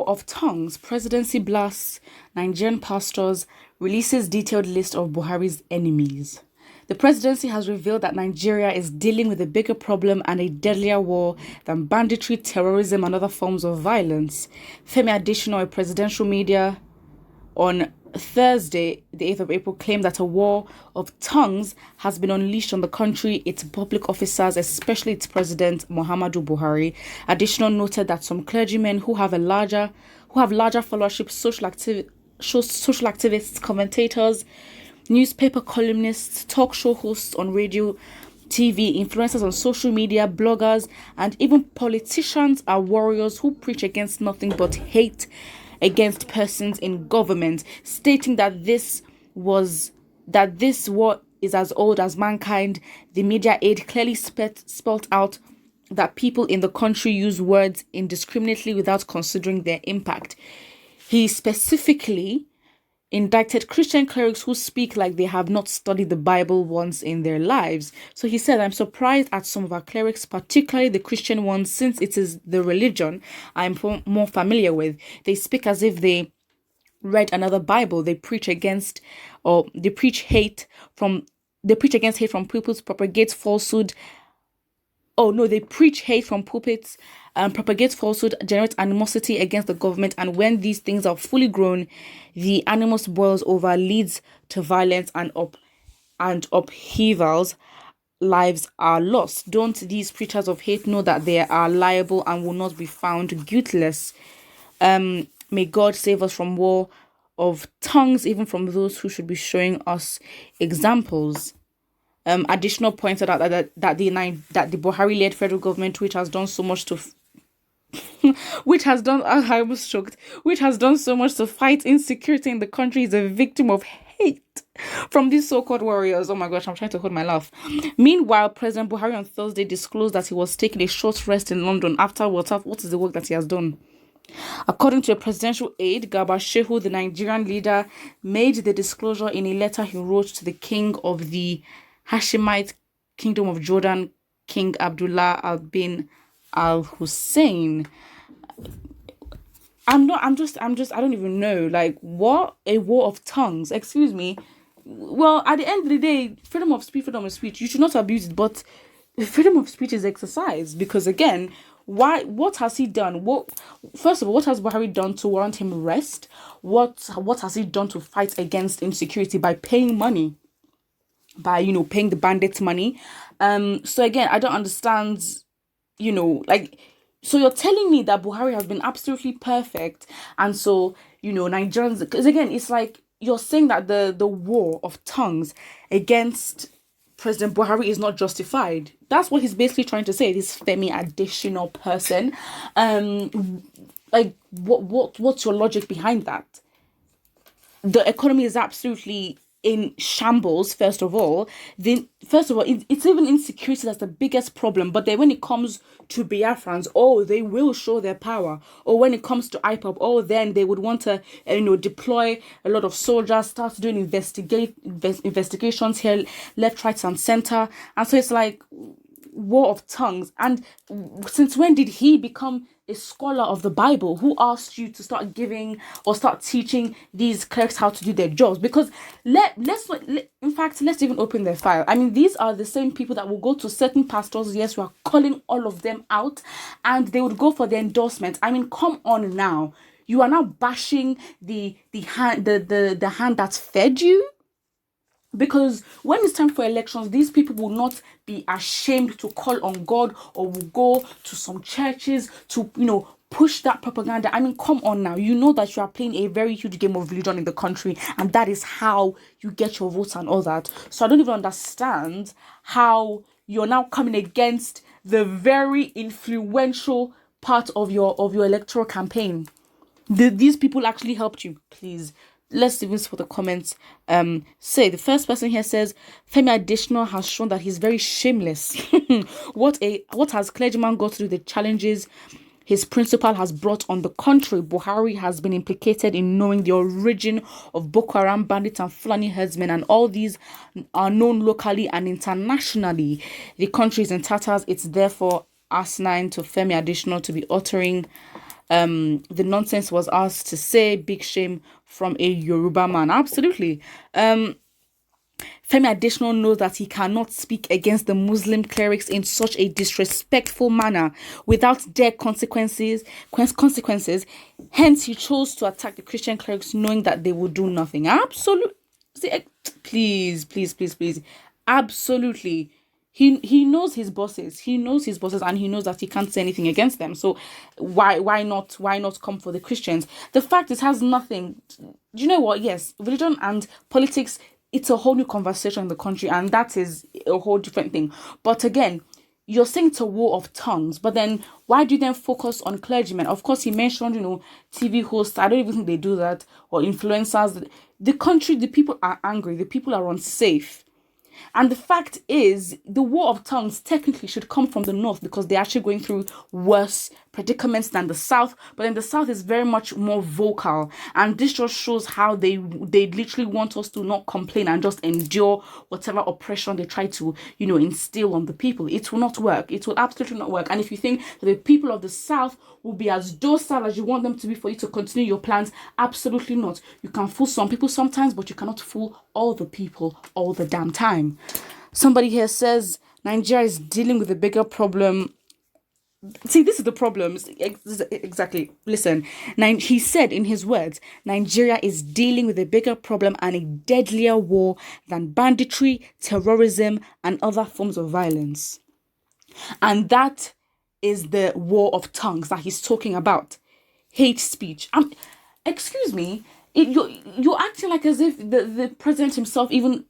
of tongues. Presidency blasts Nigerian pastors, releases detailed list of Buhari's enemies. The presidency has revealed that Nigeria is dealing with a bigger problem and a deadlier war than banditry, terrorism, and other forms of violence. Femi Adesina, a presidential media, on Thursday, the 8th of April, claimed that a war of tongues has been unleashed on the country, its public officers, especially its president, Muhammadu Buhari. Adesina noted that some clergymen who have larger followership, social activists, commentators, newspaper columnists, talk show hosts on radio, TV, influencers on social media, bloggers, and even politicians are warriors who preach against nothing but hate against persons in government, stating that this war is as old as mankind. The media aide clearly spelt out that people in the country use words indiscriminately without considering their impact. He specifically indicted Christian clerics who speak like they have not studied the Bible once in their lives. So he said, I'm surprised at some of our clerics, particularly the Christian ones, since it is the religion I'm more familiar with. They speak as if they read another Bible. They preach against hate from pulpits, propagate falsehood. They preach hate from pulpits, propagate falsehood, generate animosity against the government, and when these things are fully grown, the animus boils over, leads to violence and upheavals. Lives are lost. Don't these preachers of hate know that they are liable and will not be found guiltless? May God save us from war of tongues, even from those who should be showing us examples. Additional pointed out that the Buhari-led federal government, which has done so much to fight insecurity in the country, is a victim of hate from these so-called warriors. Oh my gosh, I'm trying to hold my laugh. Meanwhile, President Buhari on Thursday disclosed that he was taking a short rest in London after what is the work that he has done. According to a presidential aide, Garba Shehu, the Nigerian leader, made the disclosure in a letter he wrote to the king of the Hashemite Kingdom of Jordan, King Abdullah bin al-Hussein. I don't even know, like, what? A war of tongues, excuse me. Well, at the end of the day, freedom of speech, you should not abuse it, but freedom of speech is exercised, because again, what has he done? First of all, what has Buhari done to warrant him arrest? What has he done to fight against insecurity by paying money? By paying the bandits money. So again, I don't understand, so you're telling me that Buhari has been absolutely perfect, and so Nigerians, because again, it's like you're saying that the war of tongues against President Buhari is not justified. That's what he's basically trying to say, this Femi Adesina person. What's your logic behind that? The economy is absolutely in shambles. First of all, it's even insecurity that's the biggest problem. But then when it comes to Biafrans, they will show their power. Or when it comes to IPOB, then they would want to deploy a lot of soldiers, start doing investigations here, left, right, and center. And so it's like war of tongues. And since when did he become a scholar of the Bible? Who asked you to start giving or start teaching these clerics how to do their jobs? Because let's even open their file. I mean, these are the same people that will go to certain pastors. Yes, we are calling all of them out, and they would go for the endorsement. I mean, come on now. You are now bashing the hand that fed you. Because when it's time for elections, these people will not be ashamed to call on God, or will go to some churches to, push that propaganda. I mean, come on now. You know that you are playing a very huge game of religion in the country, and that is how you get your votes and all that. So I don't even understand how you're now coming against the very influential part of your electoral campaign. These people actually helped you. Please, let's even see what the comments say. The first person here says, Femi Adesina has shown that he's very shameless. What has clergyman got to do with the challenges his principal has brought on the country? Buhari has been implicated in knowing the origin of Boko Haram bandits and Fulani herdsmen, and all these are known locally and internationally. The country is in tatters. It's therefore asinine to Femi Adesina to be uttering the nonsense was asked to say. Big shame from a Yoruba man. Absolutely. Femi Adesina knows that he cannot speak against the Muslim clerics in such a disrespectful manner without their consequences. Hence, he chose to attack the Christian clerics, knowing that they will do nothing. Absolutely. Please. Absolutely. He knows his bosses. He knows his bosses, and he knows that he can't say anything against them. So why not come for the Christians? The fact it has nothing. Do you know what? Yes, religion and politics, it's a whole new conversation in the country, and that is a whole different thing. But again, you're saying it's a war of tongues, but then why do you then focus on clergymen? Of course, he mentioned, TV hosts. I don't even think they do that, or influencers. The country, the people are angry. The people are unsafe. And the fact is, the war of tongues technically should come from the north, because they're actually going through worse predicaments than the south. But then the south is very much more vocal, and this just shows how they literally want us to not complain and just endure whatever oppression they try to instill on the people. It will not work. It will absolutely not work. And if you think that the people of the south will be as docile as you want them to be for you to continue your plans, absolutely not. You can fool some people sometimes, but you cannot fool all the people all the damn time. Somebody here says Nigeria is dealing with a bigger problem. See, this is the problem. Exactly. Listen, he said in his words, Nigeria is dealing with a bigger problem and a deadlier war than banditry, terrorism, and other forms of violence. And that is the war of tongues that he's talking about. Hate speech. Excuse me. You're acting like as if the president himself even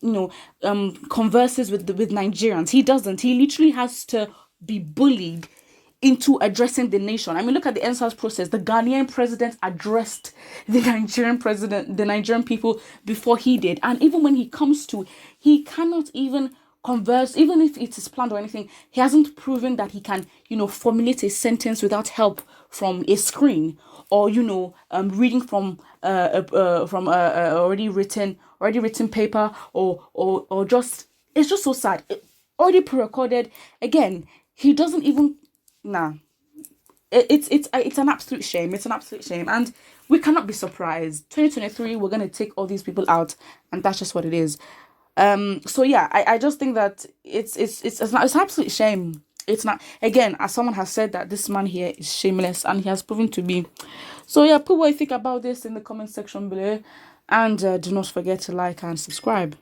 converses with Nigerians. He doesn't. He literally has to be bullied into addressing the nation. I mean, look at the NSAS process. The Ghanaian president addressed the Nigerian people before he did. And even when he comes to, he cannot even converse, even if it is planned or anything. He hasn't proven that he can, formulate a sentence without help from a screen, or reading from already written paper, or just, it's just so sad. Already pre-recorded. Again, he doesn't even. Nah, it's an absolute shame. It's an absolute shame, and we cannot be surprised. 2023, we're gonna take all these people out, and that's just what it is. So yeah, I just think that it's an absolute shame. It's not, again, as someone has said, that this man here is shameless, and he has proven to be. So yeah, put what you think about this in the comment section below, and do not forget to like and subscribe.